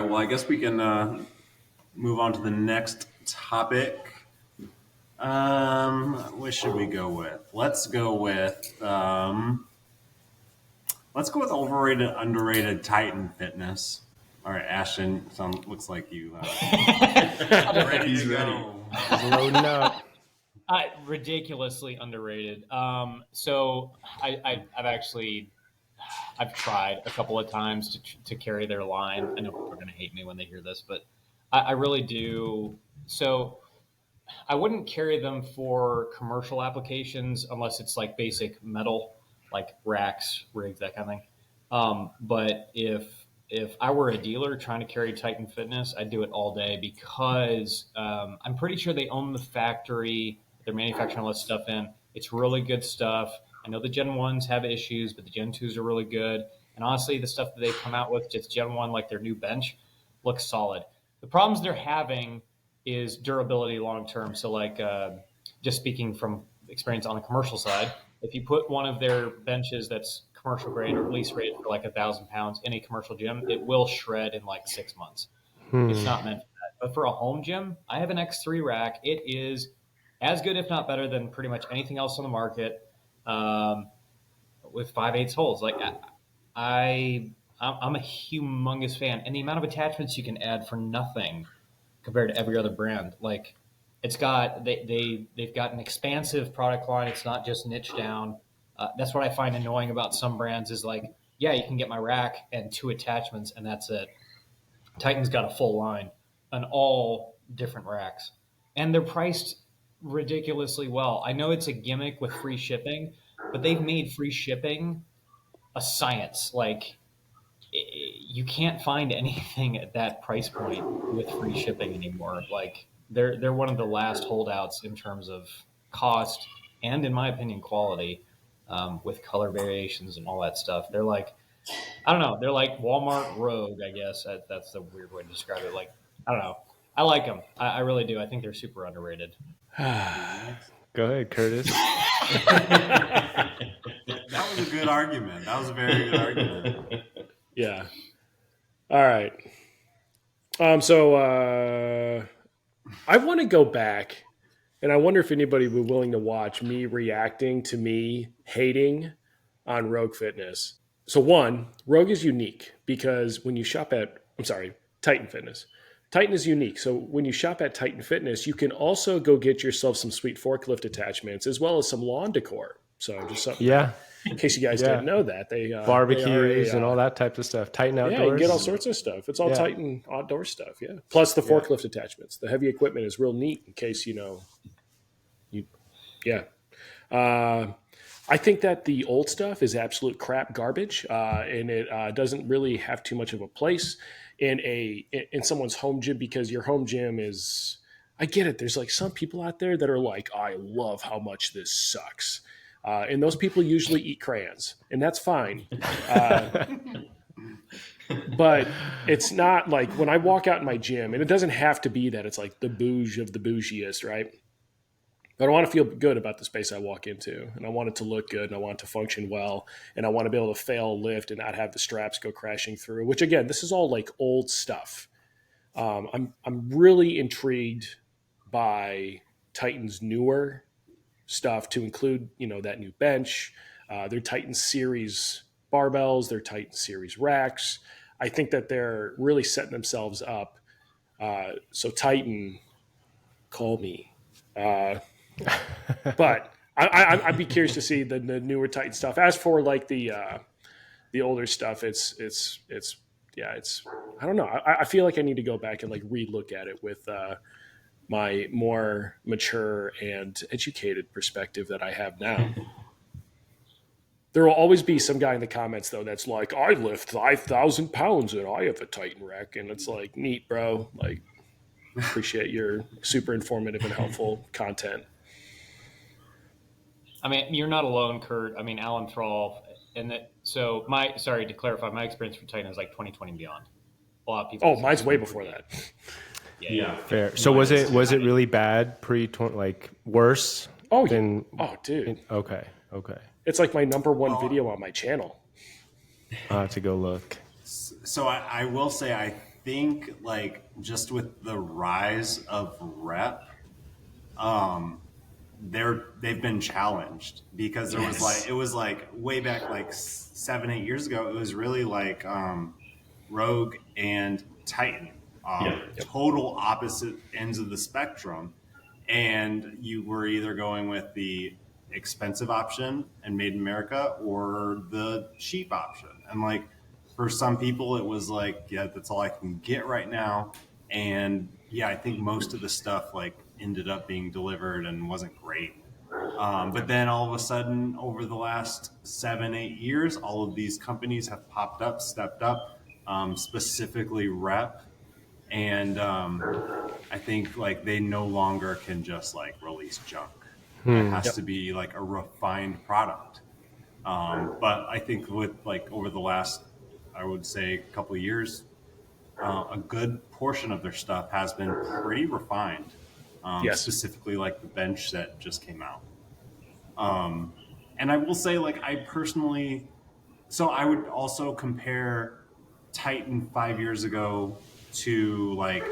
right. Well, I guess we can move on to the next topic. What should we go with? Let's go with overrated, underrated Titan fitness. All right, Ashton. Looks like you ready He's to ready. go. He's loading up. Ridiculously underrated. So I've tried a couple of times to carry their line. I know people are going to hate me when they hear this, but I really do. So I wouldn't carry them for commercial applications unless it's like basic metal, like racks, rigs, that kind of thing. But if I were a dealer trying to carry Titan Fitness, I'd do it all day because I'm pretty sure they own the factory. They're manufacturing all this stuff in. It's really good stuff. I know the Gen 1s have issues, but the Gen 2s are really good. And honestly, the stuff that they've come out with, just Gen 1, like their new bench, looks solid. The problems they're having is durability long term. So, like, just speaking from experience on the commercial side, if you put one of their benches that's commercial grade or at least rated for like 1,000 pounds in a commercial gym, it will shred in like 6 months. It's not meant for that. But for a home gym, I have an X3 rack. It is as good, if not better, than pretty much anything else on the market. With 5/8 holes, like I'm a humongous fan, and the amount of attachments you can add for nothing compared to every other brand, like it's got they've got an expansive product line. It's not just niche down. That's what I find annoying about some brands is like, yeah, you can get my rack and 2 attachments, and that's it. Titan's got a full line on all different racks, and they're priced ridiculously well. I know it's a gimmick with free shipping, but they've made free shipping a science. Like you can't find anything at that price point with free shipping anymore. Like they're one of the last holdouts in terms of cost and, in my opinion, quality, with color variations and all that stuff. They're like, I don't know. They're like Walmart Rogue, I guess. That's the weird way to describe it. Like, I don't know. I like them. I really do. I think they're super underrated. Go ahead, Curtis. That was a good argument. That was a very good argument. Yeah. All right. So I want to go back, and I wonder if anybody would be willing to watch me reacting to me hating on Rogue Fitness. So one, Rogue is unique because when you shop at, Titan Fitness. Titan is unique. So when you shop at Titan Fitness, you can also go get yourself some sweet forklift attachments as well as some lawn decor. So just something. Yeah. In case you guys didn't know that, they barbecues and all that type of stuff. Titan Outdoors. Yeah, you can get all sorts of stuff. It's all Titan outdoor stuff. Yeah. Plus the forklift attachments. The heavy equipment is real neat in case I think that the old stuff is absolute crap garbage, and it doesn't really have too much of a place in someone's home gym because your home gym is. I get it. There's like some people out there that are like, I love how much this sucks. And those people usually eat crayons, and that's fine. But it's not like when I walk out in my gym, and it doesn't have to be that it's like the bouge of the bougiest, right? But I want to feel good about the space I walk into, and I want it to look good, and I want it to function well, and I want to be able to fail a lift and not have the straps go crashing through, which again, this is all like old stuff. I'm really intrigued by Titan's newer stuff to include, that new bench, their Titan series barbells, their Titan series racks. I think that they're really setting themselves up. So Titan, call me. But I'd be curious to see the newer Titan stuff. As for like the older stuff, it's I don't know. I feel like I need to go back and like relook at it with my more mature and educated perspective that I have now. There will always be some guy in the comments though that's like, I lift 5,000 pounds and I have a Titan rack, and it's like, neat, bro. Like, appreciate your super informative and helpful content. I mean, you're not alone, Kurt. I mean, Alan Thrall, and to clarify, my experience with Titan is like 2020 and beyond. A lot of people. Oh, mine's way before that. Yeah. Fair. So was it really bad like worse? Oh, than, dude. Okay. It's like my number one video on my channel. I'll have to go look. So I will say I think like just with the rise of rep, they've been challenged because there was like, it was like way back like 7-8 years ago, it was really like Rogue and Titan, total opposite ends of the spectrum, and you were either going with the expensive option and made in America or the cheap option. And like for some people, it was like, yeah, that's all I can get right now. And yeah, I think most of the stuff like ended up being delivered and wasn't great. But then all of a sudden, over the last 7-8 years, all of these companies have popped up, stepped up, specifically Rep, and I think like they no longer can just like release junk. It has to be like a refined product. But I think with like over the last, I would say, couple of years, a good portion of their stuff has been pretty refined. Yes. Specifically like the bench set just came out. And I will say, like, I personally, so I would also compare Titan 5 years ago to like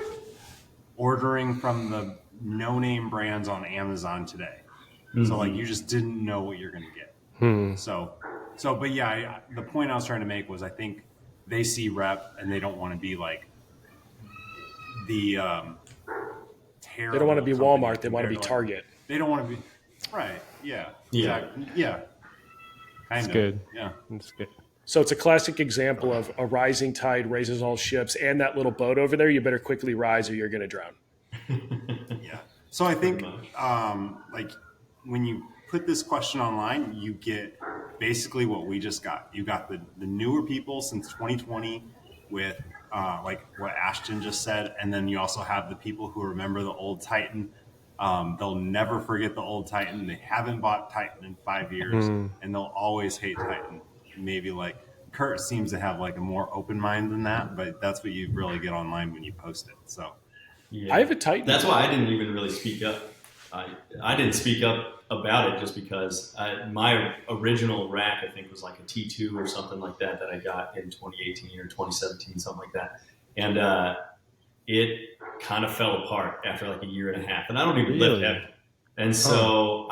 ordering from the no-name brands on Amazon today. So like you just didn't know what you're going to get. But yeah, the point I was trying to make was I think they see Rep and they don't want to be like the terrible. They don't want to be Walmart. They want to be like, Target. They don't want to be right. Yeah. Exactly. Yeah. That's good. Yeah. That's good. So it's a classic example of a rising tide raises all ships, and that little boat over there, you better quickly rise or you're going to drown. Yeah. So I think like when you put this question online, you get basically what we just got. You got the newer people since 2020 with like what Ashton just said. And then you also have the people who remember the old Titan. They'll never forget the old Titan. They haven't bought Titan in 5 years and they'll always hate Titan. Maybe like Kurt seems to have like a more open mind than that, but that's what you really get online when you post it. So yeah. I have a Titan. That's why I didn't even really speak up. I didn't speak up about it just because my original rack, I think, was like a T2 or something like that I got in 2018 or 2017, something like that. And it kind of fell apart after like a year and a half. And I don't even live there. And so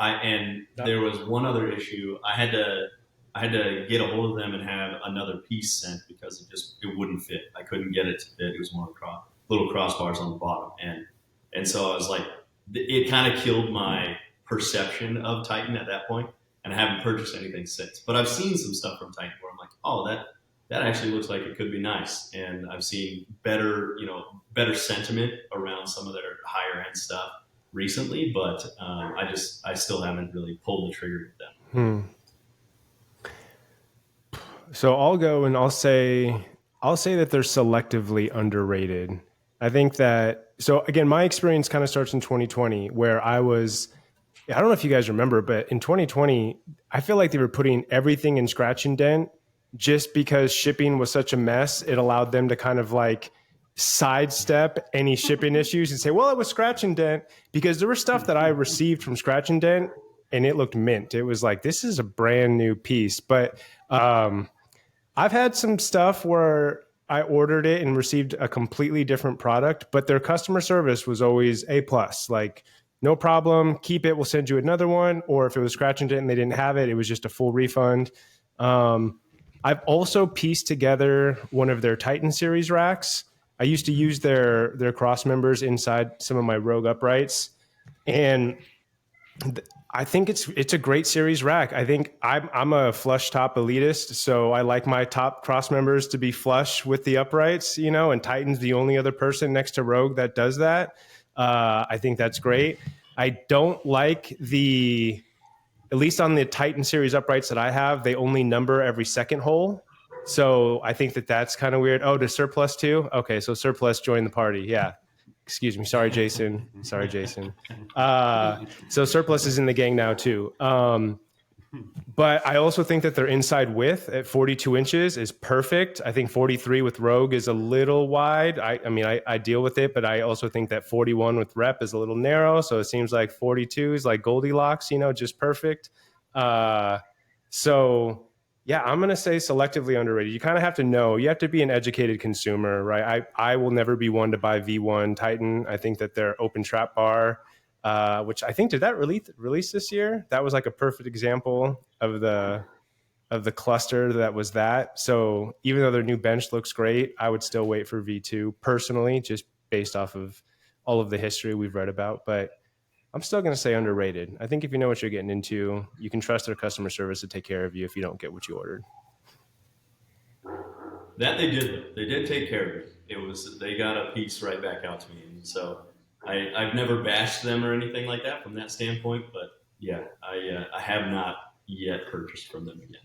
there was one other issue. I had to get a hold of them and have another piece sent because it wouldn't fit. I couldn't get it to fit. It was one of the little crossbars on the bottom. And so I was like, it kind of killed my perception of Titan at that point, and I haven't purchased anything since. But I've seen some stuff from Titan where I'm like, oh, that actually looks like it could be nice. And I've seen better sentiment around some of their higher end stuff recently, but I still haven't really pulled the trigger with them. So I'll go and I'll say that they're selectively underrated. I think that, so again, my experience kind of starts in 2020 where I don't know if you guys remember, but in 2020, I feel like they were putting everything in scratch and dent just because shipping was such a mess. It allowed them to kind of like sidestep any shipping issues and say, well, it was scratch and dent, because there was stuff that I received from scratch and dent and it looked mint. It was like, this is a brand new piece. But I've had some stuff where I ordered it and received a completely different product, but their customer service was always A+. Like, no problem, keep it, we'll send you another one. Or if it was scratch and dent and they didn't have it, it was just a full refund. I've also pieced together one of their Titan series racks. I used to use their cross members inside some of my Rogue uprights. And I think it's a great series rack. I think I'm a flush top elitist, so I like my top cross members to be flush with the uprights, and Titan's the only other person next to Rogue that does that. I think that's great. I don't like at least on the Titan series uprights that I have, they only number every second hole. So I think that's kind of weird. Oh, does Surplus too? Okay, so Surplus joined the party. Yeah. Excuse me. Sorry, Jason. So Surplus is in the gang now too. But I also think that their inside width at 42 inches is perfect. I think 43 with Rogue is a little wide. I deal with it, but I also think that 41 with Rep is a little narrow. So it seems like 42 is like Goldilocks, just perfect. So Yeah, I'm going to say selectively underrated. You kind of have to know. You have to be an educated consumer, right? I will never be one to buy V1 Titan. I think that their open trap bar, which I think did that release this year? That was like a perfect example of the cluster that was that. So even though their new bench looks great, I would still wait for V2 personally, just based off of all of the history we've read about. But I'm still going to say underrated. I think if you know what you're getting into, you can trust their customer service to take care of you if you don't get what you ordered. That they did. They did take care of it. They got a piece right back out to me, and so I've never bashed them or anything like that from that standpoint. But yeah, I have not yet purchased from them again.